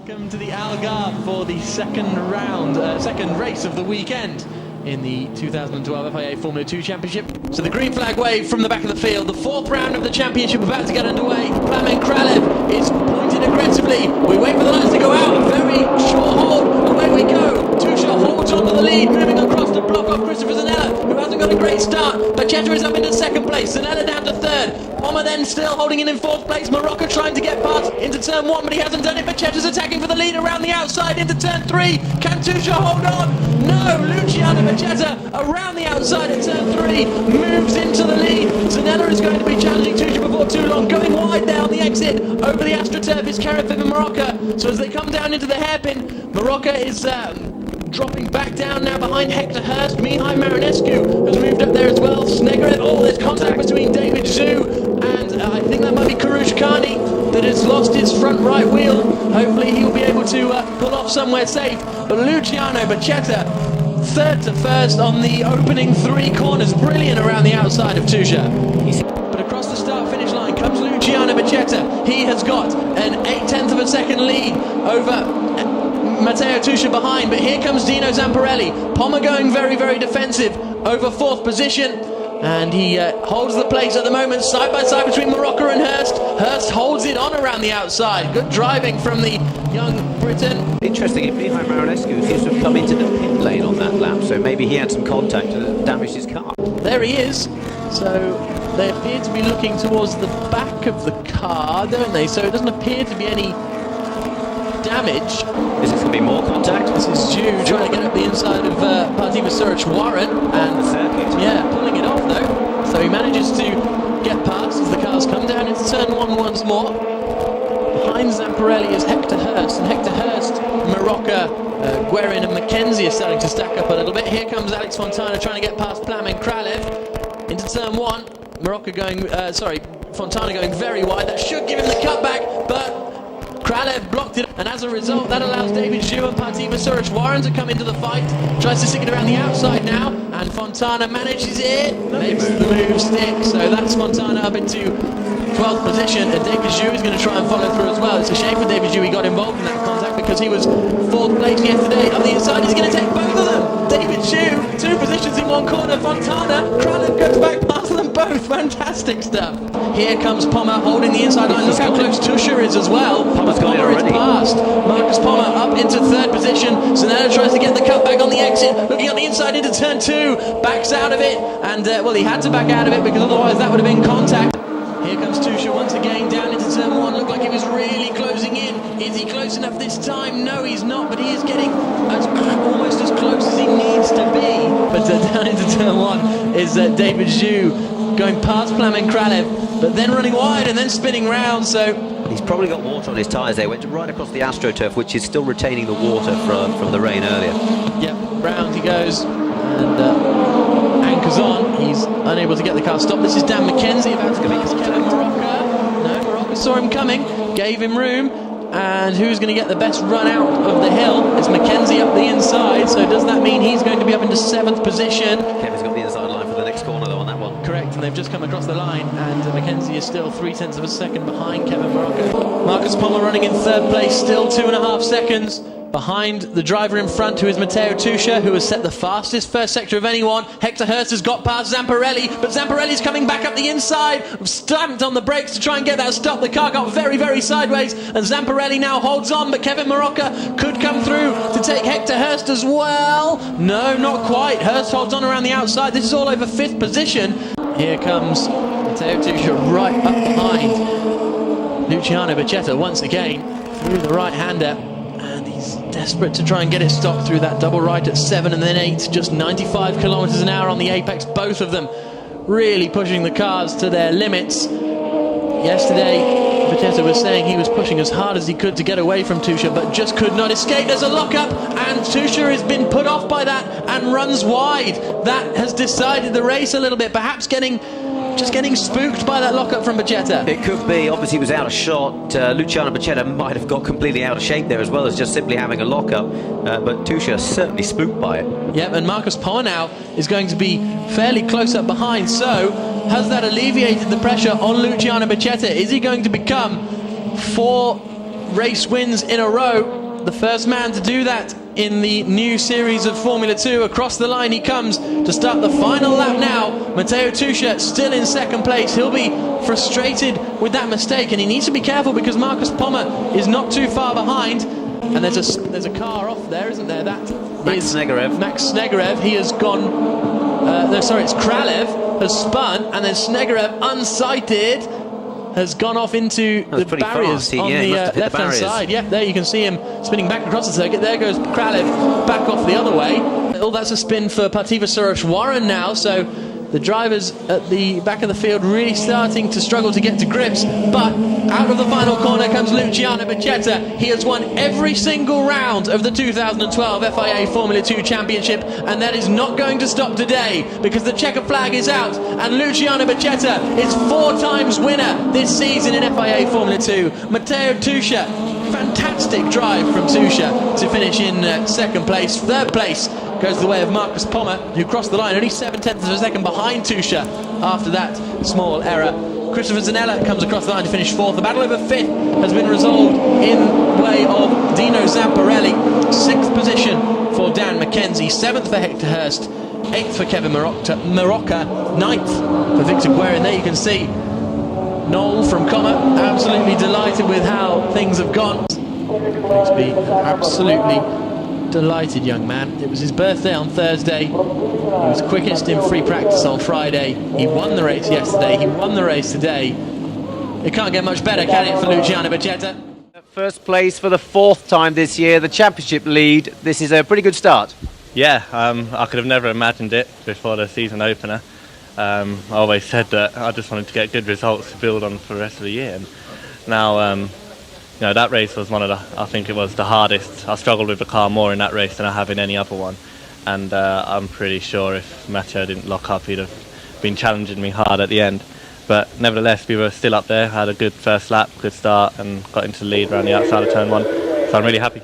Welcome to the Algarve for the second race of the weekend in the 2012 FIA Formula 2 Championship. So the green flag wave from the back of the field. The fourth round of the championship about to get underway. Plamen Kralev is pointed aggressively. We wait for the lights to go out. A very short hold. Away we go. Tusha holds onto the lead, moving across to block off Christopher Zanella, who hasn't got a great start. Bacheta is up into second place. Zanella down to third. Pommer then still holding in fourth place. Marocco trying to get past into turn one, but he hasn't done it. Bacheta's attacking for the lead around the outside into turn three. Can Tusha hold on? No, Luciano Bacheta around the outside at turn three moves into the lead. Zanella is going to be challenging Tusha before too long, going wide there on the exit. Over the AstroTurf is Karafev and Marocco. So as they come down into the hairpin, Marocco is dropping back down now behind Hector Hurst. Mihai Marinescu has moved up there as well. Snegerev, there's contact between David Zhu and I think that might be Karush Kani that has lost his front right wheel. Hopefully he'll be able to pull off somewhere safe. But Luciano Bacheta, third to first on the opening three corners. Brilliant around the outside of Tusha. But across the start-finish line comes Luciano Bacheta. He has got an 0.8 of a second lead over Matteo Tusha behind, but here comes Dino Zamparelli. Pommer going very, very defensive over fourth position, and he holds the place at the moment, side by side between Marocco and Hurst. Hurst holds it on around the outside. Good driving from the young Briton. Interesting, if Mihai Marinescu seems to have come into the pit lane on that lap, so maybe he had some contact and damaged his car. There he is. So they appear to be looking towards the back of the car, don't they? So it doesn't appear to be any damage. Is this going to be more contact? This is Zhu trying to get up the inside of Partiva Suric-Warren, and pulling it off though. So he manages to get past as the cars come down into turn one once more. Behind Zamparelli is Hector Hurst, and Hector Hurst, Marocco, Guerin and McKenzie are starting to stack up a little bit. Here comes Alex Fontana trying to get past Plamen Kralev into turn one. Fontana going very wide. That should give him the cutback, but Kralev blocked it, and as a result that allows David Zhu and Partiva Suric-Warren to come into the fight. Tries to stick it around the outside now, and Fontana manages it, makes the move stick, so that's Fontana up into 12th position, and David Zhu is going to try and follow through as well. It's a shame for David Zhu he got involved in that contact because he was fourth place yesterday. On the inside he's going to take both of them. David Zhu, two positions in one corner. Fontana, Kralev goes back past them both. Fantastic stuff. Here comes Pommer holding the inside line. Look how close Tusha is as well. Pommer's got it already. Past. Marcus Pommer up into third position. Zanella tries to get the cutback on the exit. Looking on the inside into turn two. Backs out of it. And, he had to back out of it because otherwise that would have been contact. Here comes Tusha once again down into turn one. Looked like he was really closing in. Is he close enough this time? No, he's not, but he is getting almost as close as he needs to be. But down into turn one is David Zhu going past Plamen Kralev, but then running wide and then spinning round. So he's probably got water on his tyres. They went right across the AstroTurf, which is still retaining the water from the rain earlier. Yep, round he goes and anchors on. He's unable to get the car stopped. This is Dan McKenzie about to pass Kevin Marocco. No, Marocco saw him coming, gave him room. And who's going to get the best run out of the hill? It's McKenzie up the inside. So does that mean he's going to be up into 7th position? Kevin's got the inside line for the next corner though on that one. Correct, and they've just come across the line, and McKenzie is still 0.3 of a second behind Kevin Marocco. Marcus Pommer running in third place, still 2.5 seconds behind the driver in front, who is Matteo Tusha, who has set the fastest first sector of anyone. Hector Hurst has got past Zamparelli, but Zamparelli's coming back up the inside, stamped on the brakes to try and get that stop. The car got very, very sideways, and Zamparelli now holds on, but Kevin Marocco could come through to take Hector Hurst as well. No, not quite. Hurst holds on around the outside. This is all over 5th position. Here comes Matteo Tusha right up behind Luciano Bacheta once again through the right-hander. He's desperate to try and get it stopped through that double right at 7 and then 8, just 95 kilometers an hour on the apex. Both of them really pushing the cars to their limits. Yesterday, Bacheta was saying he was pushing as hard as he could to get away from Tusha, but just could not escape. There's a lockup, and Tusha has been put off by that and runs wide. That has decided the race a little bit, perhaps getting spooked by that lockup from Bacheta. It could be. Obviously he was out of shot. Luciano Bacheta might have got completely out of shape there as well as just simply having a lockup, but Tusha certainly spooked by it. Yep, and Marcus Pommer now is going to be fairly close up behind. So has that alleviated the pressure on Luciano Bacheta? Is he going to become 4 race wins in a row. The first man to do that in the new series of Formula 2. Across the line he comes to start the final lap now. Matteo Tuscia still in second place. He'll be frustrated with that mistake, and he needs to be careful because Marcus Pommer is not too far behind. And there's a car off there, isn't there? That Max Snegerev. Max Snegerev. He has gone. No, sorry, it's Kralev has spun, and then Snegerev, unsighted, has gone off into the barriers on the left-hand side. Yeah, there you can see him spinning back across the circuit. There goes Kralev back off the other way. Oh, that's a spin for Parthiva Suresh-Warren now. So the drivers at the back of the field really starting to struggle to get to grips. But out of the final corner comes Luciano Becchetta. He has won every single round of the 2012 FIA Formula 2 Championship, and that is not going to stop today because the checker flag is out, and Luciano Becchetta is 4 times winner this season in FIA Formula 2. Matteo Tuscia, fantastic drive from Tuscia to finish in second place. Third place goes the way of Marcus Pommer, who crossed the line only 0.7 of a second behind Tuscia after that small error. Christopher Zanella comes across the line to finish fourth. The battle over fifth has been resolved in way of Dino Zamparelli. 6th position for Dan McKenzie, 7th for Hector Hurst, 8th for Kevin Marocca, 9th for Victor Guerin. There you can see Noel from Commer absolutely delighted with how things have gone. Please be absolutely delighted, young man. It was his birthday on Thursday. He was quickest in free practice on Friday. He won the race yesterday. He won the race today. It can't get much better, can it, for Luciano Becchetta? First place for the 4th time this year, the championship lead. This is a pretty good start. Yeah, I could have never imagined it before the season opener. I always said that I just wanted to get good results to build on for the rest of the year. And now, you know, that race was I think it was the hardest. I struggled with the car more in that race than I have in any other one. And I'm pretty sure if Matteo didn't lock up, he'd have been challenging me hard at the end. But nevertheless, we were still up there, had a good first lap, good start, and got into the lead around the outside of turn 1. So I'm really happy.